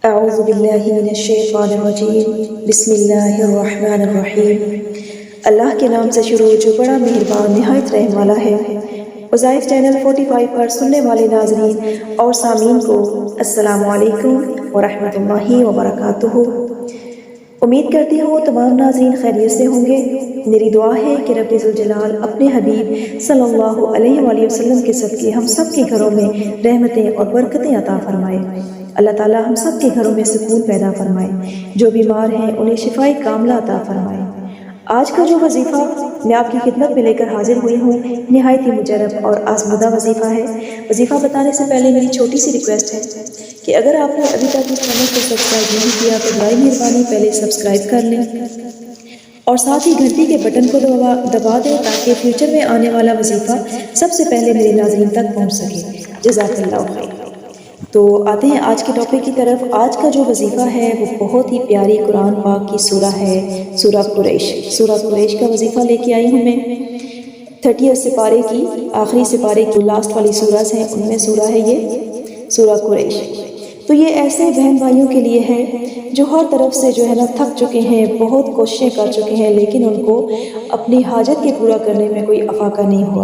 اعوذ باللہ من الشیطان الرجیم بسم اللہ الرحمن الرحیم۔ اللہ کے نام سے شروع جو بڑا مہربان نہایت رحم والا ہے۔ وظائف چینل 45 پر سننے والے ناظرین اور سامعین کو السلام علیکم ورحمۃ اللہ وبرکاتہ۔ امید کرتی ہوں تمام ناظرین خیریت سے ہوں گے۔ میری دعا ہے کہ رب ذوالجلال اپنے حبیب صلی اللہ علیہ وآلہ وسلم کے صدقے ہم سب کے گھروں میں رحمتیں اور برکتیں عطا فرمائے۔ اللہ تعالی ہم سب کے گھروں میں سکون پیدا فرمائے۔ جو بیمار ہیں انہیں شفائے کاملہ عطا فرمائے۔ آج کا جو وظیفہ میں آپ کی خدمت میں لے کر حاضر ہوئی ہوں نہایت ہی مجرب اور آزمودہ وظیفہ ہے۔ وظیفہ بتانے سے پہلے میری چھوٹی سی ریکویسٹ ہے کہ اگر آپ نے ابھی تک اس چینل کو سبسکرائب نہیں کیا تو برائے مہربانی پہلے سبسکرائب کر لیں اور ساتھ ہی گھنٹی کے بٹن کو دبا دیں تاکہ فیوچر میں آنے والا وظیفہ سب سے پہلے میرے ناظرین تک پہنچ سکے۔ جزاک اللہ خیر۔ تو آتے ہیں آج کے ٹاپک کی طرف۔ آج کا جو وظیفہ ہے وہ بہت ہی پیاری قرآن پاک کی سورہ ہے، سورہ قریش۔ سورہ قریش کا وظیفہ لے کے آئی ہوں میں۔ 30 سپارے کی آخری سپارے کی لاسٹ والی سورہ ہیں، ان میں سورہ ہے یہ سورہ قریش۔ تو یہ ایسے بہن بھائیوں کے لیے ہے جو ہر طرف سے جو ہے نا تھک چکے ہیں، بہت کوششیں کر چکے ہیں، لیکن ان کو اپنی حاجت کے پورا کرنے میں کوئی افاقہ نہیں ہوا۔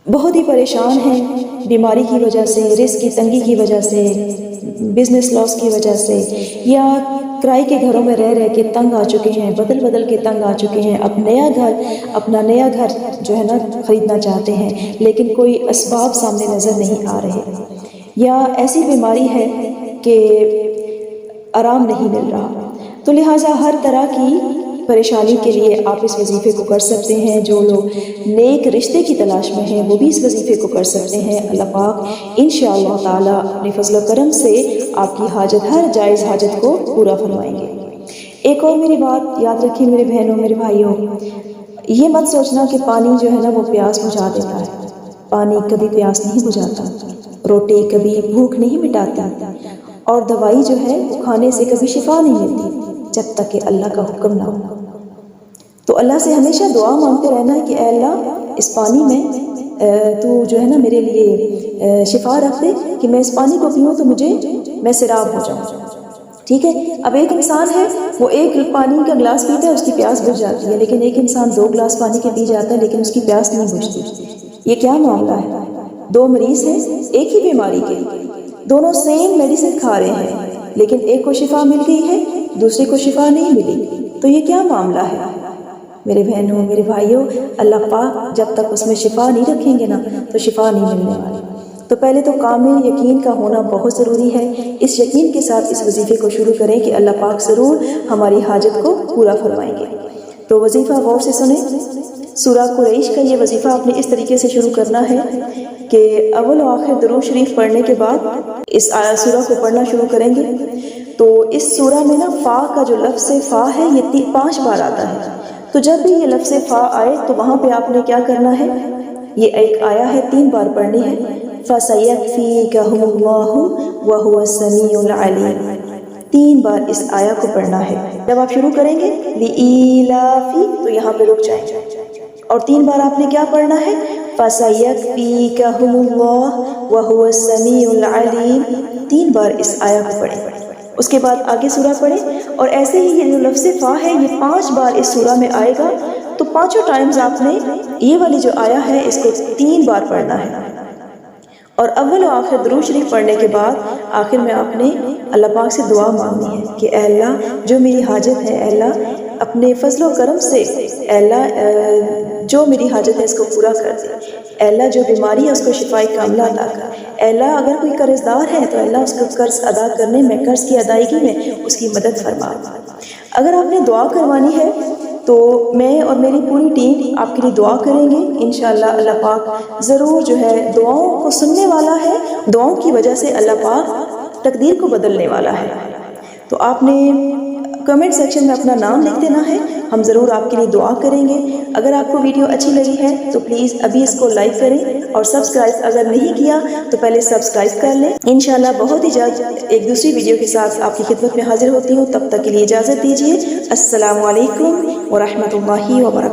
بہت ہی پریشان ہیں بیماری کی وجہ سے، رزق کی تنگی کی وجہ سے، بزنس لاس کی وجہ سے، یا کرائے کے گھروں میں رہ رہ کے تنگ آ چکے ہیں، بدل بدل کے تنگ آ چکے ہیں۔ اپنا نیا گھر جو ہے نا خریدنا چاہتے ہیں لیکن کوئی اسباب سامنے نظر نہیں آ رہے، یا ایسی بیماری ہے کہ آرام نہیں مل رہا۔ تو لہٰذا ہر طرح کی پریشانی کے لیے آپ اس وظیفے کو کر سکتے ہیں۔ جو لوگ نیک رشتے کی تلاش میں ہیں وہ بھی اس وظیفے کو کر سکتے ہیں۔ اللہ پاک انشاءاللہ تعالی اپنے فضل و کرم سے آپ کی حاجت، ہر جائز حاجت کو پورا فرمائیں گے۔ ایک اور میری بات یاد رکھیے میرے بہنوں، میرے بھائیوں، یہ مت سوچنا کہ پانی جو ہے نا وہ پیاس بجھا دیتا ہے۔ پانی کبھی پیاس نہیں بجھاتا، روٹی کبھی بھوک نہیں مٹاتا، اور دوائی جو ہے وہ کھانے سے کبھی شفا نہیں ملتی جب تک کہ اللہ کا حکم نہ ہو۔ تو اللہ سے ہمیشہ دعا مانگتے رہنا ہے کہ اے اللہ اس پانی میں تو جو ہے نا میرے لیے شفا رکھ دے کہ میں اس پانی کو پیوں تو میں سیراب ہو جاؤں۔ ٹھیک ہے، اب ایک انسان ہے وہ ایک پانی کا گلاس پیتا ہے اس کی پیاس بجھ جاتی ہے، لیکن ایک انسان 2 گلاس پانی کے پی جاتا ہے لیکن اس کی پیاس نہیں بجھتی۔ یہ کیا معاملہ ہے؟ 2 مریض ہیں ایک ہی بیماری کے، دونوں سیم میڈیسن کھا رہے ہیں لیکن ایک کو شفا مل گئی ہے دوسرے کو شفا نہیں ملی۔ تو یہ کیا معاملہ ہے میرے بہنوں، میرے بھائیوں؟ اللہ پاک جب تک اس میں شفا نہیں رکھیں گے نا تو شفا نہیں ملنے والی۔ تو پہلے تو کامل یقین کا ہونا بہت ضروری ہے۔ اس یقین کے ساتھ اس وظیفے کو شروع کریں کہ اللہ پاک ضرور ہماری حاجت کو پورا فرمائیں گے۔ تو وظیفہ غور سے سنیں۔ سورہ قریش کا یہ وظیفہ آپ نے اس طریقے سے شروع کرنا ہے کہ اول و آخر درود شریف پڑھنے کے بعد اس سورہ کو پڑھنا شروع کریں گے۔ تو اس سورہ میں نا فا کا جو لفظ فا ہے یہ 5 بار آتا ہے۔ تو جب بھی یہ لفظ فا آئے تو وہاں پہ آپ نے کیا کرنا ہے، یہ ایک آیا ہے 3 بار پڑھنی ہے۔ فَسَيَكْفِيكَهُمُ اللَّهُ وَهُوَ السَّمِيعُ الْعَلِيمُ، 3 بار اس آیا کو پڑھنا ہے۔ جب آپ شروع کریں گے لِإِيلَافِ تو یہاں پہ رک جائیں گے، اور 3 بار آپ نے کیا پڑھنا ہے، فَسَيَكْفِيكَهُمُ اللَّهُ وَهُوَ السَّمِيعُ الْعَلِيمُ، 3 بار اس آیا کو پڑھیں۔ اس کے بعد آگے سورہ پڑھیں، اور ایسے ہی یہ جو لفظ فا ہے یہ 5 بار اس سورہ میں آئے گا۔ تو 5 ٹائمز آپ نے یہ والی جو آیا ہے اس کو 3 بار پڑھنا ہے، اور اول و آخر درود شریف پڑھنے کے بعد آخر میں آپ نے اللہ پاک سے دعا مانگنی ہے کہ اے اللہ جو میری حاجت ہے، اے اللہ اپنے فضل و کرم سے اے اللہ جو میری حاجت ہے اس کو پورا کر دے، اے اللہ جو بیماری ہے اس کو شفائے کاملہ عطا کر، اے اللہ اگر کوئی قرض دار ہے تو اللہ اس کو قرض ادا کرنے میں، قرض کی ادائیگی میں اس کی مدد فرما۔ اگر آپ نے دعا کروانی ہے تو میں اور میری پوری ٹیم آپ کے لیے دعا کریں گے انشاءاللہ۔ اللہ پاک ضرور جو ہے دعاؤں کو سننے والا ہے، دعاؤں کی وجہ سے اللہ پاک تقدیر کو بدلنے والا ہے۔ تو آپ نے کمنٹ سیکشن میں اپنا نام لکھ دینا ہے، ہم ضرور آپ کے لیے دعا کریں گے۔ اگر آپ کو ویڈیو اچھی لگی ہے تو پلیز ابھی اس کو لائک کریں، اور سبسکرائب اگر نہیں کیا تو پہلے سبسکرائب کر لیں۔ انشاءاللہ بہت ہی جلد ایک دوسری ویڈیو کے ساتھ آپ کی خدمت میں حاضر ہوتی ہوں، تب تک کے لیے اجازت دیجیے۔ السلام علیکم ورحمۃ اللہ وبرکاتہ۔